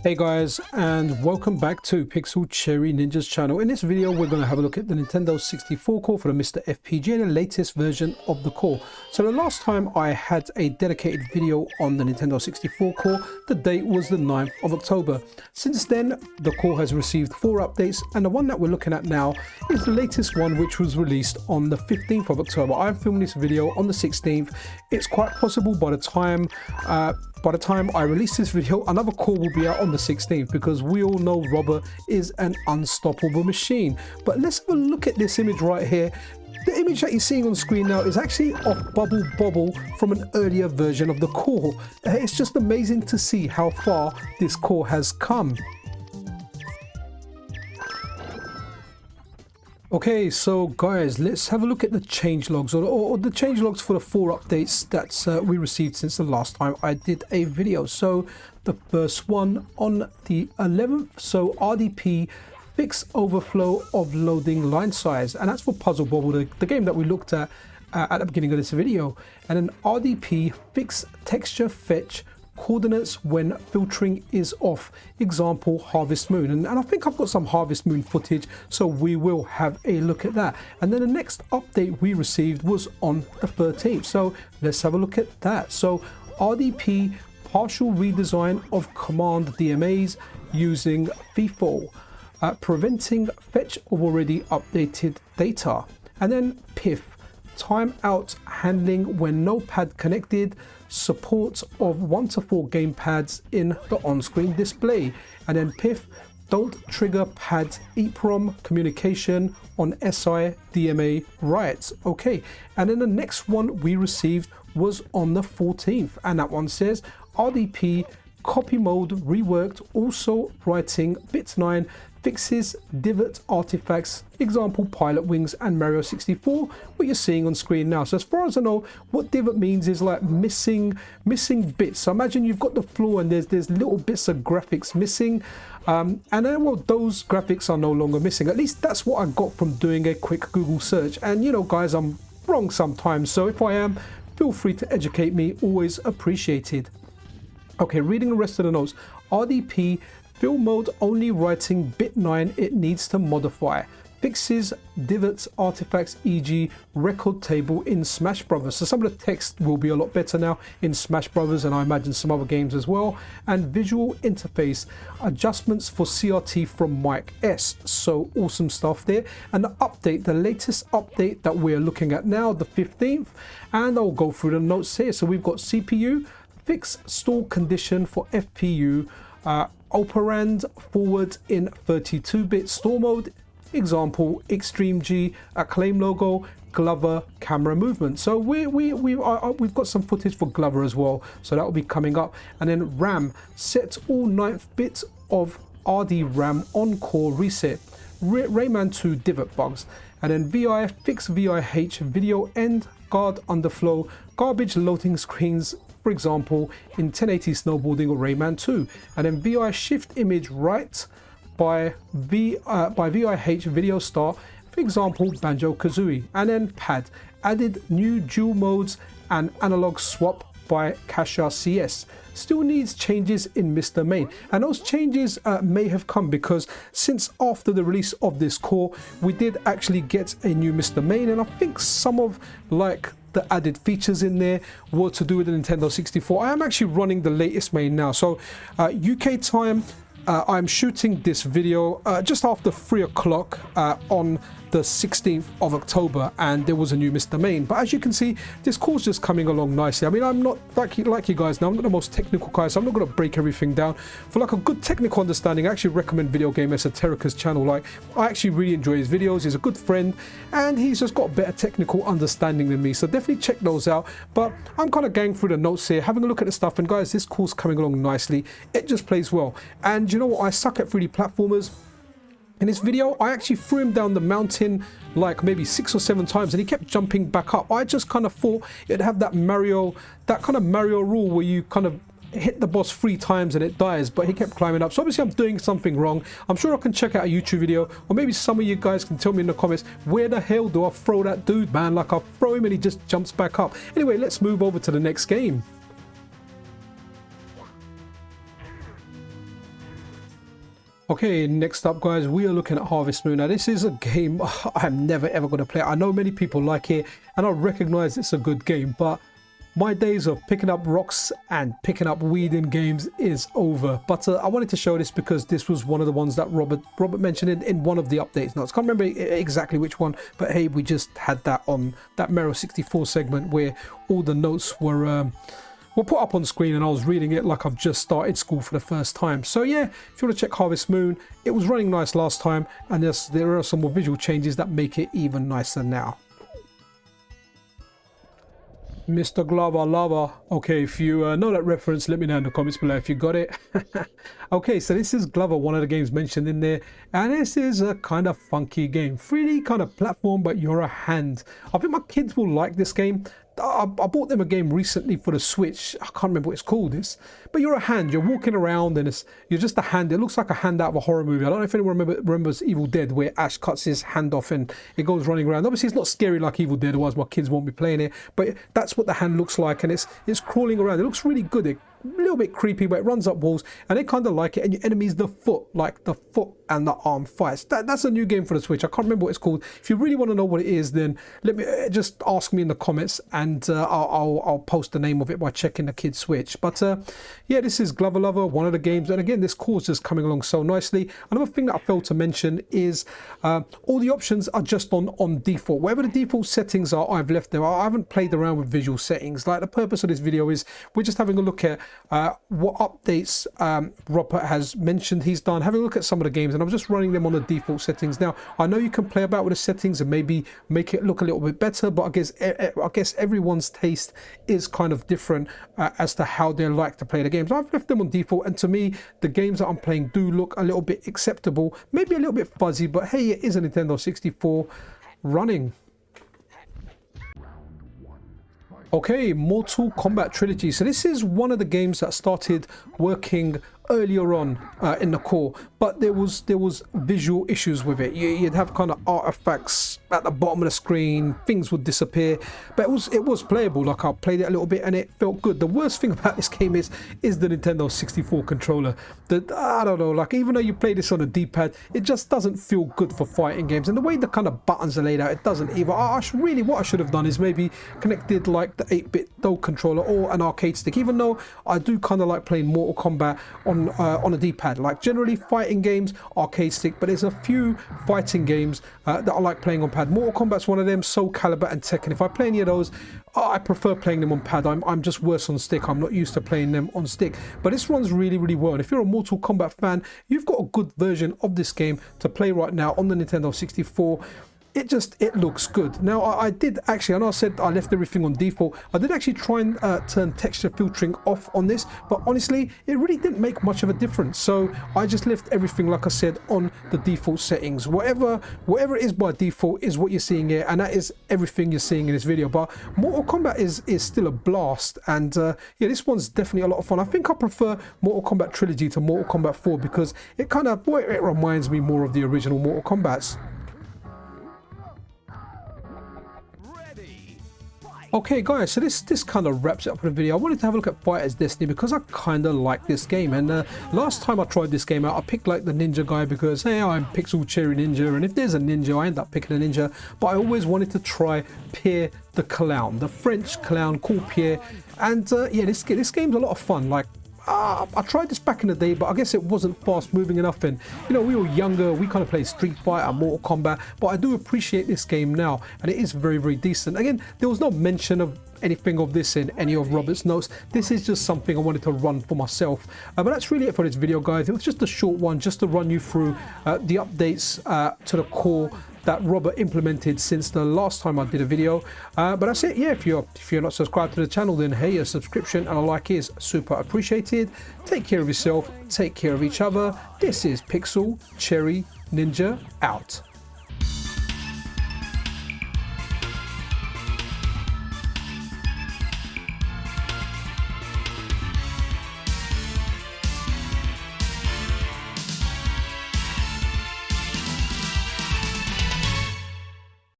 Hey guys, and welcome back to Pixel Cherry Ninja's channel. In this video we're going to have a look at the Nintendo 64 core for the MiSTer FPGA, the latest version of the core. So the last time I had a dedicated video on the Nintendo 64 core, the date was the 9th of October. Since then the core has received 4 updates, and the one that we're looking at now is the latest one, which was released on the 15th of October. I'm filming this video on the 16th. It's quite possible by the time I release this video, another core will be out on the 16th, because we all know Robert is an unstoppable machine. But let's have a look at this image right here. The image that you're seeing on screen now is actually of Bubble Bobble from an earlier version of the core. It's just amazing to see how far this core has come. Okay, so guys, let's have a look at the changelogs, or the changelogs for the 4 updates that we received since the last time I did a video. So the first one on the 11th, so RDP fix overflow of loading line size, and that's for Puzzle Bobble, the game that we looked at the beginning of this video. And then RDP fix texture fetch coordinates when filtering is off, example Harvest Moon. And I think I've got some Harvest Moon footage, so we will have a look at that. And then the next update we received was on the 13th, so let's have a look at that. So RDP partial redesign of command DMAs using FIFO, preventing fetch of already updated data. And then PIF timeout handling when no pad connected, support of 1 to 4 gamepads in the on-screen display. And then PIF don't trigger pad EEPROM communication on SI DMA writes. Okay, and then the next one we received was on the 14th, and that one says RDP copy mode reworked, also writing bit 9 fixes divot artifacts, example Pilot Wings and Mario 64, what you're seeing on screen now. So as far as I know, what divot means is like missing bits. So imagine you've got the floor and there's little bits of graphics missing, and then, well, those graphics are no longer missing. At least that's what I got from doing a quick Google search. And you know guys, I'm wrong sometimes, so if I am, feel free to educate me, always appreciated. Okay, reading the rest of the notes. RDP fill mode only writing bit 9 it needs to modify, fixes divots artifacts, e.g. record table in Smash Brothers. So some of the text will be a lot better now in Smash Brothers, and I imagine some other games as well. And visual interface adjustments for CRT from Mike S. So awesome stuff there. And the update, the latest update that we're looking at now, the 15th, and I'll go through the notes here. So we've got CPU fix stall condition for FPU, operand forward in 32-bit store mode, example Extreme G, Acclaim logo, Glover camera movement. So we've got some footage for Glover as well, so that will be coming up. And then RAM set all 9th bits of RD RAM on core reset, Rayman 2 divot bugs. And then VI fix VIH video end guard underflow garbage loading screens, for example in 1080 snowboarding or Rayman 2. And then VI shift image right by VIH video start, for example Banjo-Kazooie. And then pad added new dual modes and analog swap by Kasha CS. Still needs changes in MiSTer main, and those changes may have come because since after the release of this core we did actually get a new MiSTer main, and I think some of like the added features in there were to do with the Nintendo 64. I am actually running the latest main now, so UK time, I'm shooting this video just after 3 o'clock on the 16th of October, and there was a new MiSTer main. But as you can see, this core's just coming along nicely. I mean, I'm not like you guys now, I'm not the most technical guy, so I'm not going to break everything down. For like a good technical understanding, I actually recommend Video Game Esoterica's channel. Like, I actually really enjoy his videos. He's a good friend and he's just got better technical understanding than me, so definitely check those out. But I'm kind of going through the notes here, having a look at the stuff, and guys, this core's coming along nicely. It just plays well. And you know what, I suck at 3D platformers. In this video, I actually threw him down the mountain like maybe 6 or 7 times, and he kept jumping back up. I just kind of thought it'd have that kind of Mario rule where you kind of hit the boss 3 times and it dies, but he kept climbing up. So obviously I'm doing something wrong. I'm sure I can check out a YouTube video, or maybe some of you guys can tell me in the comments, where the hell do I throw that dude, man? Like, I'll throw him and he just jumps back up. Anyway, let's move over to the next game. Okay, next up guys, we are looking at Harvest Moon. Now this is a game I'm never ever going to play. I know many people like it and I recognize it's a good game, but my days of picking up rocks and picking up weed in games is over. But I wanted to show this because this was one of the ones that Robert mentioned in one of the updates notes. Can't remember exactly which one, but hey, we just had that on that Mero 64 segment where all the notes were put up on screen and I was reading it like I've just started school for the first time. So yeah, if you want to check Harvest Moon, it was running nice last time and there are some more visual changes that make it even nicer now. Mr. Glover Lava. Okay, if you know that reference, let me know in the comments below if you got it. Okay, so this is Glover, one of the games mentioned in there, and this is a kind of funky game. 3D kind of platform, but you're a hand. I think my kids will like this game. I bought them a game recently for the Switch. I can't remember what it's called, but you're a hand. You're walking around and you're just a hand. It looks like a hand out of a horror movie. I don't know if anyone remembers Evil Dead, where Ash cuts his hand off and it goes running around. Obviously it's not scary like Evil Dead, otherwise my kids won't be playing it, but that's what the hand looks like, and it's crawling around. It looks really good. A little bit creepy, but it runs up walls and they kind of like it. And your enemy's the foot, like the foot and the arm fights. That's a new game for the Switch. I can't remember what it's called. If you really want to know what it is, then let me just ask me in the comments, and I'll post the name of it by checking the kids' Switch. But yeah, this is Glover Lover, one of the games, and again, this course is coming along so nicely. Another thing that I failed to mention is all the options are just on default. Whatever the default settings are, I've left them. I haven't played around with visual settings. Like, the purpose of this video is we're just having a look at what updates Robert has mentioned he's done, having a look at some of the games, and I'm just running them on the default settings. Now I know you can play about with the settings and maybe make it look a little bit better, but I guess everyone's taste is kind of different as to how they like to play the games. I've left them on default, and to me the games that I'm playing do look a little bit acceptable, maybe a little bit fuzzy, but hey, it is a Nintendo 64 running. Okay, Mortal Kombat Trilogy. So this is one of the games that started working earlier on in the core, but there was visual issues with it. You'd have kind of artifacts at the bottom of the screen, things would disappear, but it was playable. Like, I played it a little bit and it felt good. The worst thing about this game is the Nintendo 64 controller. I don't know, like, even though you play this on a D-pad, it just doesn't feel good for fighting games, and the way the kind of buttons are laid out, it doesn't either. What I should have done is maybe connected like the 8-bit Dole controller or an arcade stick, even though I do kind of like playing Mortal Kombat on a D-pad. Like, generally fighting games, arcade stick, but there's a few fighting games that I like playing on pad. Mortal Kombat's one of them, Soul Calibur and Tekken. If I play any of those, I prefer playing them on pad. I'm just worse on stick. I'm not used to playing them on stick, but this runs really, really well. And if you're a Mortal Kombat fan, you've got a good version of this game to play right now on the Nintendo 64. It looks good. Now I did actually, I know I said I left everything on default, I did actually try and turn texture filtering off on this, but honestly it really didn't make much of a difference. So I just left everything, like I said, on the default settings. Whatever it is by default is what you're seeing here, and that is everything you're seeing in this video. But Mortal Kombat is still a blast, and yeah, this one's definitely a lot of fun. I think I prefer Mortal Kombat Trilogy to Mortal Kombat 4 because it kind of, it reminds me more of the original Mortal Kombats. Okay guys, so this kind of wraps it up for the video. I wanted to have a look at Fighter's Destiny because I kind of like this game, and last time I tried this game out, I picked like the ninja guy because hey, I'm Pixel Cherry Ninja, and if there's a ninja I end up picking a ninja, but I always wanted to try Pierre the Clown, the French clown called Pierre, and yeah, this game's a lot of fun. Like, I tried this back in the day, but I guess it wasn't fast moving enough, and you know, we were younger, we kind of played Street Fighter, Mortal Kombat, but I do appreciate this game now, and it is very, very decent. Again, there was no mention of anything of this in any of Robert's notes. This is just something I wanted to run for myself, but that's really it for this video, guys. It was just a short one, just to run you through the updates to the core that Robert implemented since the last time I did a video. But that's it. Yeah, if you're not subscribed to the channel, then hey, a subscription and a like is super appreciated. Take care of yourself, take care of each other. This is Pixel Cherry Ninja out.